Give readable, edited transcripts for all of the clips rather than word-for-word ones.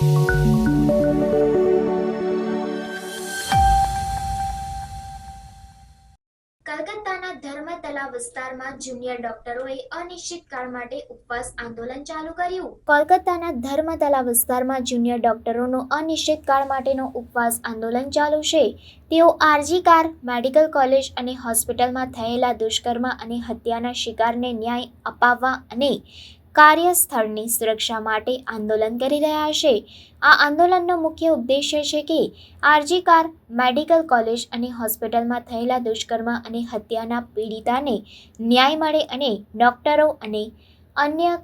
કલકત્તાના ધર્મતલા વિસ્તારમાં જુનિયર ડોક્ટરોએ અનિશ્ચિતકાળ માટે ઉપવાસ આંદોલન ચાલુ કર્યું. કોલકાતાના ધર્મતલા વિસ્તારમાં જુનિયર ડોક્ટરોનો અનિશ્ચિતકાળ માટેનો ઉપવાસ આંદોલન ચાલુ છે. તેઓ આરજી-કાર મેડિકલ કોલેજ અને હોસ્પિટલમાં થયેલા દુષ્કર્મ અને હત્યાના શિકારને ન્યાય અપાવવા અને કાર્યસ્થળની સુરક્ષા માટે આંદોલન કરી રહ્યા છે. આ આંદોલનનો મુખ્ય ઉદ્દેશ્ય છે કે આરજી-કાર મેડિકલ કોલેજ અને હોસ્પિટલમાં થયેલા દુષ્કર્મ અને હત્યાના પીડિતાને ન્યાય મળે અને ડોક્ટરો અને અન્ય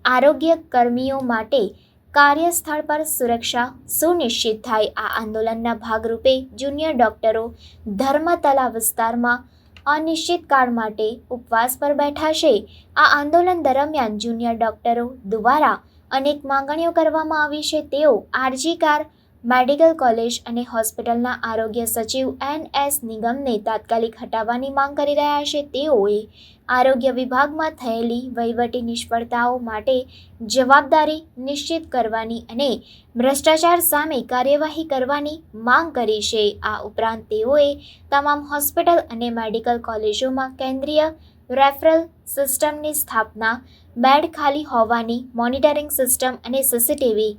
આરોગ્ય કર્મીઓ માટે કાર્યસ્થળ પર સુરક્ષા સુનિશ્ચિત થાય. આ આંદોલનના ભાગરૂપે જુનિયર ડોક્ટરો ધર્મતલા વિસ્તારમાં અનિશ્ચિતકાળ માટે ઉપવાસ પર બેઠા છે. આ આંદોલન દરમિયાન જુનિયર ડોક્ટરો દ્વારા અનેક માંગણીઓ કરવામાં આવી છે. તેઓ આરજી-કાર મેડિકલ કોલેજ અને હોસ્પિટલના આરોગ્ય સચિવ એન.એસ. નિગમને તાત્કાલિક હટાવવાની માંગ કરી રહ્યા છે. તેઓએ આરોગ્ય વિભાગમાં થયેલી વહીવટી નિષ્ફળતાઓ માટે જવાબદારી નિશ્ચિત કરવાની અને ભ્રષ્ટાચાર સામે કાર્યવાહી કરવાની માંગ કરી છે. આ ઉપરાંત તેઓએ તમામ હોસ્પિટલ અને મેડિકલ કોલેજોમાં કેન્દ્રીય રેફરલ સિસ્ટમની સ્થાપના, બેડ ખાલી હોવાની મોનિટરિંગ સિસ્ટમ અને સીસીટીવી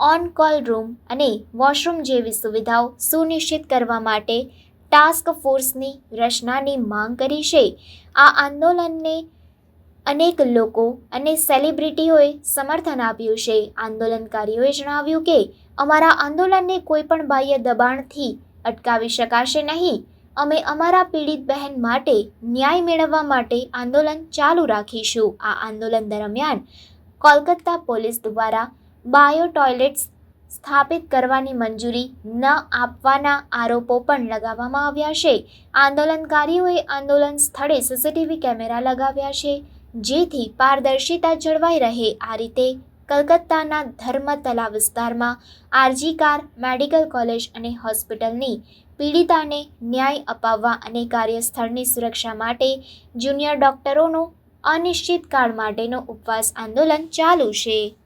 ઓન-કોલ રૂમ અને વોશરૂમ જેવી સુવિધાઓ સુનિશ્ચિત કરવા માટે ટાસ્ક ફોર્સની રચનાની માંગ કરી છે. આ આંદોલનને અનેક લોકો અને સેલિબ્રિટીઓએ સમર્થન આપ્યું છે. આંદોલનકારીઓએ જણાવ્યું કે અમારા આંદોલનને કોઈપણ બાહ્ય દબાણથી અટકાવી શકાશે નહીં. અમે અમારા પીડિત બહેન માટે ન્યાય મેળવવા માટે આંદોલન ચાલુ રાખીશું. આ આંદોલન દરમિયાન કોલકાતા પોલીસ દ્વારા બાયો ટોયલેટ્સ સ્થાપિત કરવાની મંજૂરી ન આપવાના આરોપો પણ લગાવવામાં આવ્યા છે. આંદોલનકારીઓએ આંદોલન સ્થળે સીસીટીવી કેમેરા લગાવ્યા છે, જેથી પારદર્શિતા જળવાઈ રહે. આ રીતે કલકત્તાના ધર્મતલા વિસ્તારમાં આરજી-કાર મેડિકલ કોલેજ અને હોસ્પિટલની પીડિતાને ન્યાય અપાવવા અને કાર્યસ્થળની સુરક્ષા માટે જુનિયર ડોક્ટરોનો અનિશ્ચિતકાળ માટેનો ઉપવાસ આંદોલન ચાલુ છે.